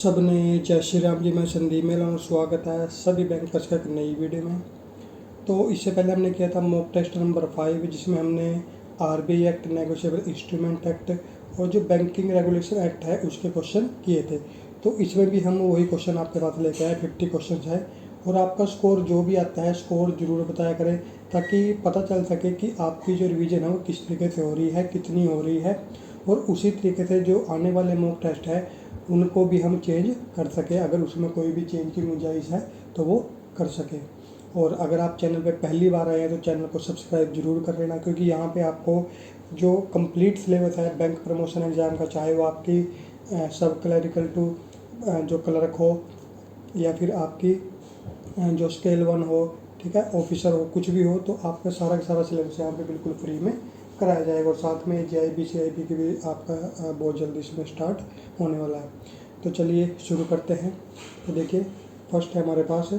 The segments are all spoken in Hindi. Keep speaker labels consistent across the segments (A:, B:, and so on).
A: सबने जय श्री राम जी। मैं संदीप, मेरा स्वागत है सभी बैंकर्स का एक नई वीडियो में। तो इससे पहले हमने किया था मॉक टेस्ट नंबर 5, जिसमें हमने RBI act, negotiable instrument act और जो बैंकिंग रेगुलेशन एक्ट है उसके क्वेश्चन किए थे। तो इसमें भी हम वही क्वेश्चन आपके पास लेके आए। 50 क्वेश्चन है और आपका स्कोर जो भी आता है स्कोर ज़रूर बताया करें, ताकि पता चल सके कि आपकी जो रिवीजन है वो किस तरीके से हो रही है, कितनी हो रही है, और उसी तरीके से जो आने वाले मॉक टेस्ट है उनको भी हम चेंज कर सके। अगर उसमें कोई भी चेंज की गुंजाइश है तो वो कर सके। और अगर आप चैनल पे पहली बार आए हैं तो चैनल को सब्सक्राइब जरूर कर लेना, क्योंकि यहाँ पे आपको जो कंप्लीट सिलेबस है बैंक प्रमोशन एग्ज़ाम का, चाहे वो आपकी सब क्लरिकल टू जो क्लर्क हो या फिर आपकी जो स्केल 1 हो, ठीक है, ऑफिसर हो, कुछ भी हो, तो आपका सारा का सारा सिलेबस यहाँ पे बिल्कुल फ्री में कराया जाएगा। और साथ में जीआईबी सीआईबी की भी आपका बहुत जल्दी इसमें स्टार्ट होने वाला है। तो चलिए शुरू करते हैं। तो देखिए, फर्स्ट है हमारे पास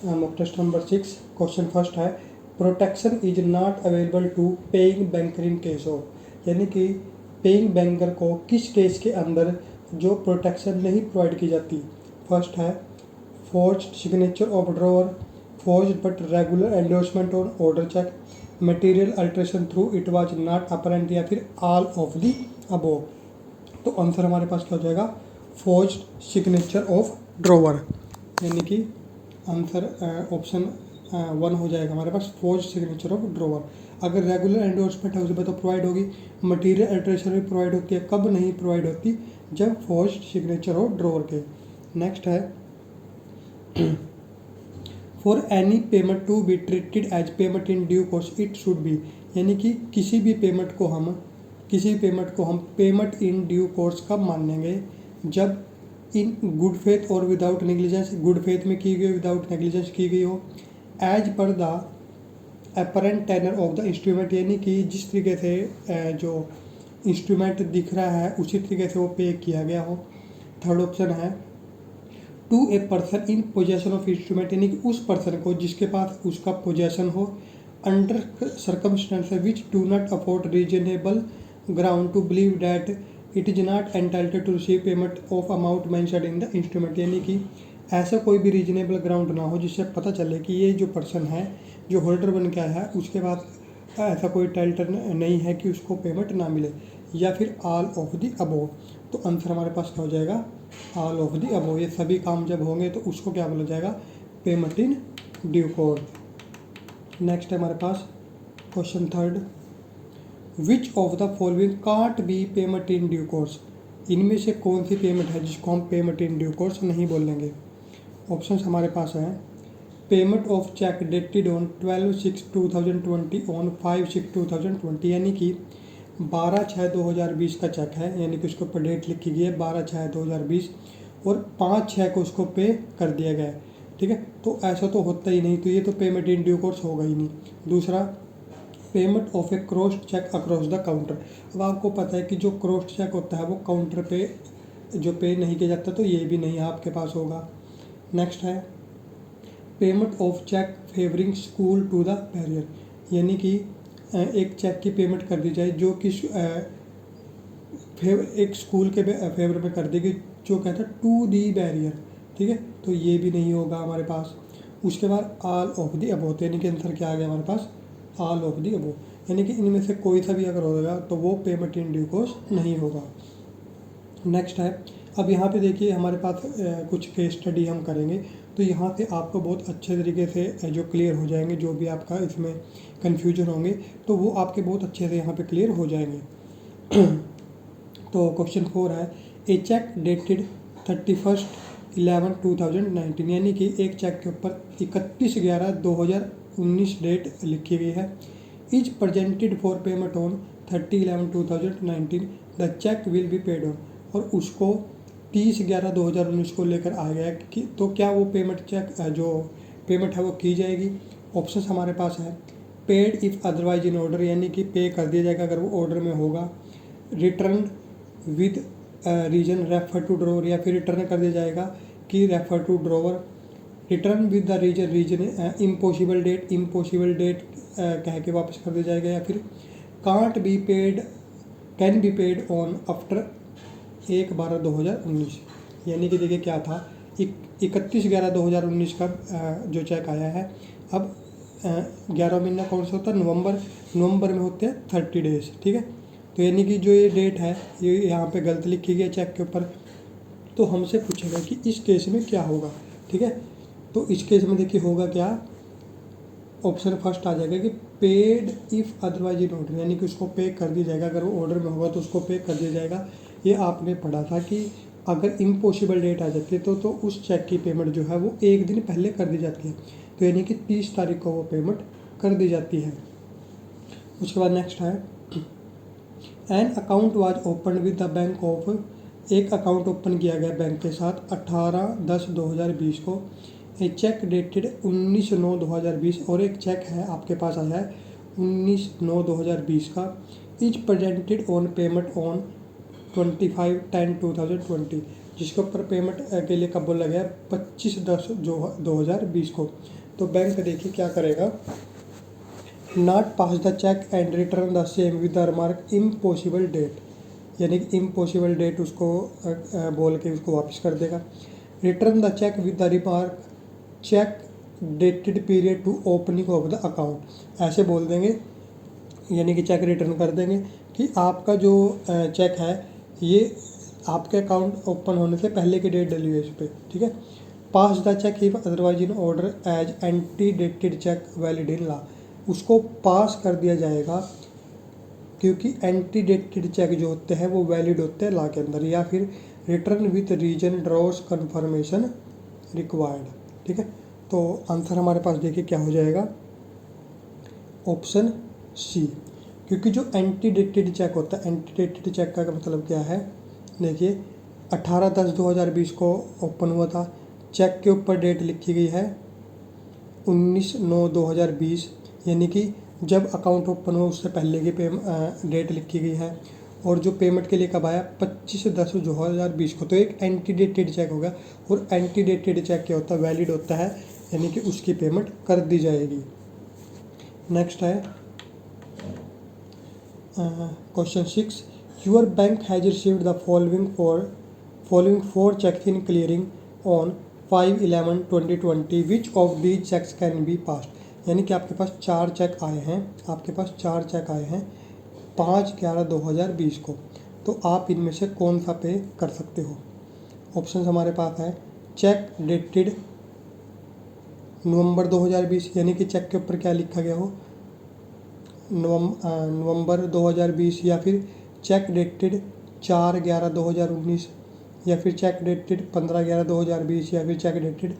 A: mock test number 6। Question first है, protection is not available to paying banker in case of, यानी कि पेइंग बैंकर को किस केस के अंदर जो प्रोटेक्शन नहीं प्रोवाइड की जाती। फर्स्ट है forged signature of drawer, forged but regular endorsement on order check, material alteration through it was not apparent, या फिर all of the above। तो आंसर हमारे पास क्या हो जाएगा, forged signature of drawer, यानी कि आंसर ऑप्शन 1 हो जाएगा हमारे पास, forged signature of drawer। अगर रेगुलर एंडोर्समेंट है उसमें तो प्रोवाइड होगी, मटेरियल अल्ट्रेशन भी प्रोवाइड होती है। कब नहीं प्रोवाइड होती, जब forged signature of drawer के। नेक्स्ट है, for any payment to be treated as payment in due course it should be, यानी कि किसी भी पेमेंट को हम पेमेंट इन ड्यू कोर्स कब मानेंगे, जब इन गुड फेथ और विदाउट नेग्लिजेंस, गुड फेथ में की गई, विदाउट नेग्लिजेंस की गई हो, as per the apparent tenor of the instrument, यानी कि जिस तरीके से जो इंस्ट्रूमेंट दिख रहा है उसी तरीके से वो पे किया गया हो। थर्ड ऑप्शन है to a person in possession of instrument, यानी कि उस पर्सन को जिसके पास उसका पोजेशन हो, under circumstances which do not afford reasonable ground to believe that it is not entitled to receive payment of amount mentioned in the instrument, यानी कि ऐसा कोई भी रीजनेबल ग्राउंड ना हो जिससे पता चले कि ये जो पर्सन है जो होल्डर बन के आया है उसके बाद ऐसा कोई टाइटल नहीं है कि उसको पेमेंट ना मिले, या फिर ऑल ऑफ द अबोव। तो आंसर हमारे पास क्या हो जाएगा, ऑल ऑफ द अबोव। ये सभी काम जब होंगे तो उसको क्या बोला जाएगा, payment in due course. Next है हमारे पास question third, which of the following can't be payment in due course, इनमें से कौन सी पेमेंट है जिसको हम पेमेंट इन ड्यू कोर्स नहीं बोलेंगे। ऑप्शंस हमारे पास हैं, payment of cheque dated on 12/6/2020 on 5/6/2020, यानी कि 12/6/2020 का चेक है, यानी कि उसके ऊपर डेट लिखी गई है 12/6/2020 और 5/6 को उसको पे कर दिया गया है, ठीक है। तो ऐसा तो होता ही नहीं, तो ये तो पेमेंट इन ड्यू कोर्स होगा ही नहीं। दूसरा, payment of A crossed cheque across the counter. अब आपको पता है कि जो क्रॉस्ड चेक होता है वो काउंटर पे जो पे नहीं किया जाता, तो ये भी नहीं आपके पास होगा। नेक्स्ट है, payment of cheque favouring school to the bearer, यानी कि एक चेक की पेमेंट कर दी जाए जो कि एक स्कूल के फेवर में कर देगी, जो कहता है टू दी बैरियर, ठीक है, तो ये भी नहीं होगा हमारे पास। उसके बाद ऑल ऑफ दी अबोव, यानी कि आंसर क्या आ गया हमारे पास, ऑल ऑफ दी अबोव, यानी कि इनमें से कोई सा भी अगर होगा तो वो पेमेंट इन ड्यू कोर्स नहीं होगा। नेक्स्ट है, अब यहाँ पे देखिए हमारे पास कुछ केस स्टडी हम करेंगे, तो यहाँ पे आपको बहुत अच्छे तरीके से जो क्लियर हो जाएंगे, जो भी आपका इसमें कन्फ्यूजन होंगे तो वो आपके बहुत अच्छे से यहाँ पे क्लियर हो जाएंगे। तो क्वेश्चन 4 है, ए चेक डेटेड 31/11/2019, यानी कि एक चेक के ऊपर 31/11/2019 डेट लिखी गई है, is presented for payment on 30/11/2019, the cheque will be paid on, और उसको 30/11/2019 को लेकर आ गया कि तो क्या वो पेमेंट चेक जो पेमेंट है वो की जाएगी। ऑप्शन हमारे पास है, paid if otherwise in order, यानी कि पे कर दिया जाएगा अगर वो ऑर्डर में होगा, return with reason refer to drawer, या फिर रिटर्न कर दिया जाएगा कि refer to drawer, return with the reason impossible date कह के वापस कर दिया जाएगा, या फिर can't be paid can be paid on after 1/12/2019, यानी कि देखिए क्या था, 31/11/2019 का जो चेक आया है। अब 11 महीना कौन सा होता है, नवंबर में होते हैं 30 डेज, ठीक है। तो यानी कि जो ये डेट है ये यहाँ पे गलत लिखी गई है चेक के ऊपर। तो हमसे पूछेगा कि इस केस में क्या होगा, ठीक है। तो इस केस में देखिए होगा क्या, ऑप्शन फर्स्ट आ जाएगा कि paid if otherwise in order, यानी कि उसको पे कर दिया जाएगा, अगर वो ऑर्डर में होगा तो उसको पे कर दिया जाएगा। ये आपने पढ़ा था कि अगर इम्पॉसिबल डेट आ जाती है तो उस चेक की पेमेंट जो है वो एक दिन पहले कर दी जाती है। तो यानी कि 30 तारीख को वो पेमेंट कर दी जाती है। उसके बाद नेक्स्ट है, an account was open with the bank of, एक अकाउंट ओपन किया गया बैंक के साथ 18/10/2020 को। ए चेक डेटेड 19/9/2020 और एक चेक है आपके पास आया है 19/9/2020 का। Is presented on payment on 25/10/2020, जिसके ऊपर पेमेंट के लिए कब बोला गया 25/10/2020 को। तो बैंक देखिए क्या करेगा, not pass the cheque and return the same with the remark impossible date, यानी कि इम्पॉसिबल डेट उसको बोल के उसको वापस कर देगा। Return the cheque with the remark cheque dated period to opening of the account, ऐसे बोल देंगे, यानी कि चेक रिटर्न कर देंगे कि आपका जो चेक है ये आपके अकाउंट ओपन होने से पहले की डेट डली हुई है इस पर, ठीक है। Pass the cheque if otherwise in order as antedated cheque valid in law, उसको पास कर दिया जाएगा क्योंकि एंटी डेटेड चेक जो होते हैं वो वैलिड होते हैं लॉ के अंदर। या फिर return with reason drawer's confirmation required, ठीक है। तो आंसर हमारे पास देखिए क्या हो जाएगा, ऑप्शन सी। क्योंकि जो एंटी डेटेड चेक होता है, एंटी डेटेड चेक का मतलब क्या है, देखिए 18/10/2020 को ओपन हुआ था, चेक के ऊपर डेट लिखी गई है 19/9/2020, यानी कि जब अकाउंट ओपन हुआ उससे पहले की डेट लिखी गई है। और जो पेमेंट के लिए कब आया 25/10/2020 को। तो एक एंटी डेटेड चेक होगा, और एंटी डेटेड चेक क्या होता है, वैलिड होता है, यानी कि उसकी पेमेंट कर दी जाएगी। नेक्स्ट है question 6, your bank has received the following four cheques in clearing on 5/11/2020, which of these cheques can be passed, यानी कि आपके पास 4 चेक आए हैं, 5/11/2020 को। तो आप इनमें से कौन सा पे कर सकते हो। ऑप्शन हमारे पास है, चेक डेटेड नवंबर 2020, यानी कि चेक के ऊपर क्या लिखा गया हो नवंबर 2020, या फिर चेक डेटेड 4/11/2019, या फिर चेक डेटेड 15/11/2020, या फिर चेक डेटेड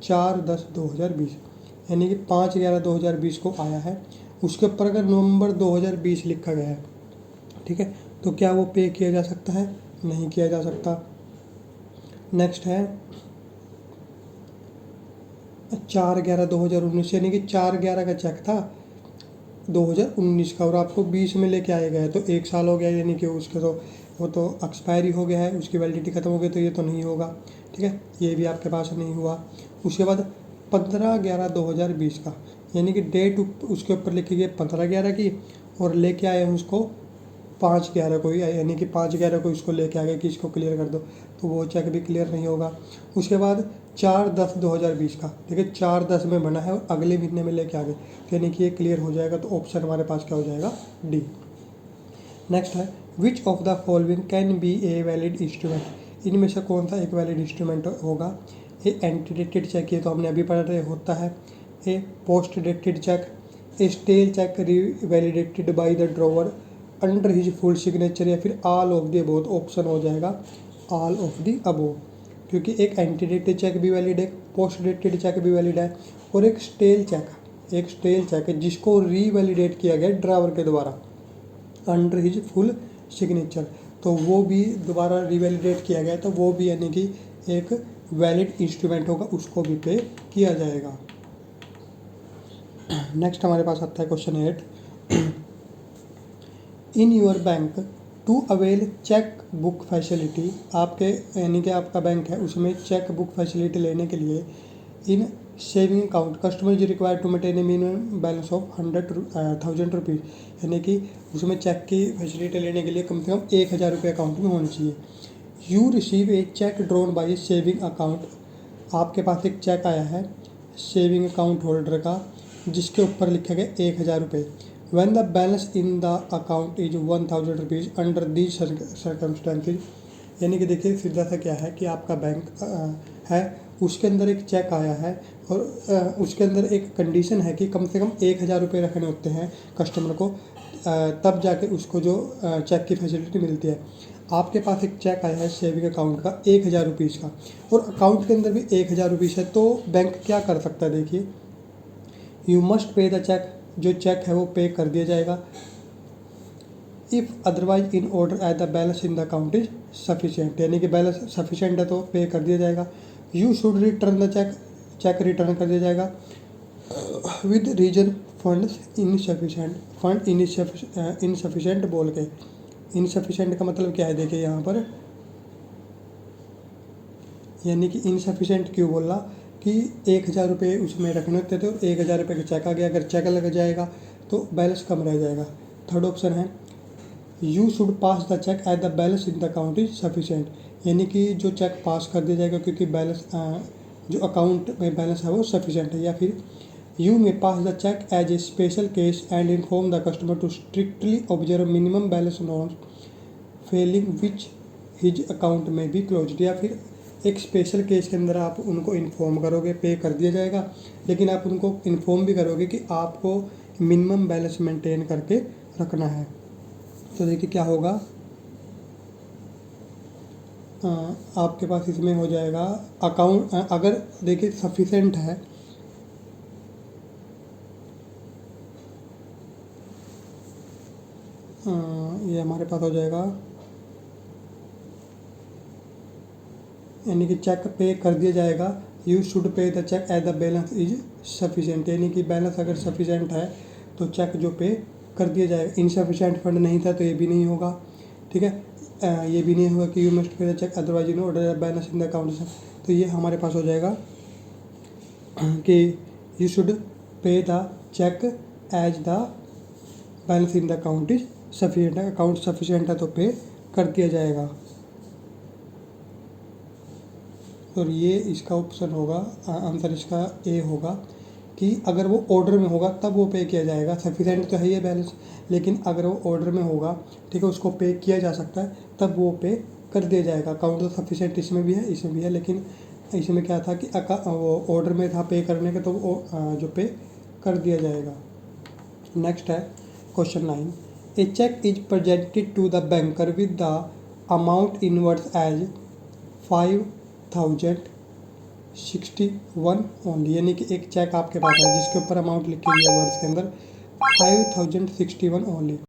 A: 4/10/2020, यानी कि 5/11/2020 को आया है। उसके ऊपर अगर नवंबर 2020 लिखा गया है, ठीक है, तो क्या वो पे किया जा सकता है, नहीं किया जा सकता। नेक्स्ट है 4/11/2019, यानी कि 4/11 का चेक था 2019 का, और आपको 20 में लेके आया गया है, तो 1 साल हो गया, यानी कि उसके तो वो तो एक्सपायरी हो गया है, उसकी वैलिडिटी खत्म हो गई, तो ये तो नहीं होगा, ठीक है, ये भी आपके पास नहीं हुआ। उसके बाद 15/11/2020 का, यानी कि डेट उसके ऊपर लिखी गई 15/11 की, और लेके आए हैं उसको 5/11 को, यानी कि 5/11 को इसको लेके आ गए कि इसको क्लियर कर दो, तो वो चेक भी क्लियर नहीं होगा। उसके बाद 4/10/2020 का, देखिए 4/10 में बना है और अगले महीने में लेके आ गए, तो यानी कि ये क्लियर हो जाएगा। तो ऑप्शन हमारे पास क्या हो जाएगा, डी। नेक्स्ट है, विच of the following can be a valid instrument, इनमें से कौन सा एक वैलिड इंस्ट्रूमेंट होगा। ए एंटी डेटेड चेक, ये तो हमने अभी पढ़ा रहे होता है। A post dated cheque, a stale cheque validated by the drawer under his full signature, या फिर all of the above. Option हो जाएगा ऑल ऑफ द अबोव, क्योंकि एक एंटी डेटेड चेक भी वैलिड है, पोस्ट डेटेड चेक भी वैलिड है, और एक स्टेल चेक है जिसको रीवैलिडेट किया गया ड्रावर के द्वारा अंडर हिज फुल सिग्नेचर, तो वो भी दोबारा रिवैलिडेट किया गया, तो वो भी यानी कि एक वैलिड इंस्ट्रूमेंट होगा, उसको भी पे किया जाएगा। नेक्स्ट हमारे पास आता है question 8, in your bank to avail cheque book facility, आपके यानी कि आपका बैंक है उसमें चेक बुक फैसिलिटी लेने के लिए in saving account customer is required to maintain a minimum balance of 100,000 rupees, यानी कि उसमें चेक की फैसिलिटी लेने के लिए कम से कम 1,000 रुपये अकाउंट में होनी चाहिए। You receive A check drawn by A saving account, आपके पास एक चेक आया है सेविंग अकाउंट होल्डर का जिसके ऊपर लिखा गया 1000 रुपये। When the balance in the account is 1000 rupees under these circumstances, यानी कि देखिए सीधा सा क्या है कि आपका बैंक है, उसके अंदर एक चेक आया है और उसके अंदर एक कंडीशन है कि कम से कम 1000 रुपये रखने होते हैं कस्टमर को, तब जाके उसको जो चेक की फैसिलिटी मिलती है। आपके पास एक चेक आया है सेविंग अकाउंट का 1000 रुपीज़ का और अकाउंट के अंदर भी 1000 रुपीज़ है, तो बैंक क्या कर सकता है, देखिए you must pay the cheque, जो चेक है वो पे कर दिया जाएगा। If otherwise in order at the balance in the account is sufficient, यानी कि बैलेंस सफिशिएंट है तो पे कर दिया जाएगा। You should return the cheque, cheque return कर दिया जाएगा। With reason funds insufficient, fund insufficient बोल के, इनसफिशिएंट का मतलब क्या है देखिए यहाँ पर, यानी कि इनसफिशिएंट क्यों बोल रहा कि 1000 रुपये उसमें रखने होते थे, तो 1000 रुपये का चेक आ गया, अगर चेक लग जाएगा तो बैलेंस कम रह जाएगा। थर्ड ऑप्शन है you should pass the cheque at the balance in the account is sufficient, यानी कि जो चेक पास कर दिया जाएगा क्योंकि बैलेंस जो अकाउंट में बैलेंस है वो सफिशिएंट है। या फिर you may pass the cheque as a special case and inform the customer to strictly observe minimum balance norms, failing which his account may be closed, या फिर एक स्पेशल केस के अंदर आप उनको इन्फॉर्म करोगे, पे कर दिया जाएगा, लेकिन आप उनको इन्फॉर्म भी करोगे कि आपको मिनिमम बैलेंस मेंटेन करके रखना है। तो देखिए क्या होगा, आपके पास इसमें हो जाएगा अकाउंट, अगर देखिए सफिशेंट है, ये हमारे पास हो जाएगा, यानी कि चेक पे कर दिया जाएगा। You should pay the cheque at the balance is sufficient, यानी कि बैलेंस अगर सफिशिएंट है तो चेक जो पे कर दिया जाएगा। इनसफिशिएंट फंड नहीं था तो ये भी नहीं होगा, ठीक है, ये भी नहीं होगा कि you must pay the cheque otherwise in order balance in the account. तो ये हमारे पास हो जाएगा कि you should pay the cheque as the balance in the account is sufficient, account sufficient है तो पे कर दिया जाएगा। और ये इसका ऑप्शन होगा, आंसर इसका ए होगा कि अगर वो ऑर्डर में होगा तब वो पे किया जाएगा। सफिशिएंट तो है ये बैलेंस, लेकिन अगर वो ऑर्डर में होगा, ठीक है, उसको पे किया जा सकता है, तब वो पे कर दिया जाएगा। अकाउंट तो सफिशिएंट इसमें भी है, इसमें भी है, लेकिन इसमें क्या था कि वो ऑर्डर में था पे करने का, तो वो जो पे कर दिया जाएगा। नेक्स्ट है question 9, a cheque is presented to the banker with the amount in words as 5061 only, यानी कि एक चेक आपके पास है जिसके ऊपर अमाउंट लिखी हुई है वर्ड्स के अंदर 5061 ओनली।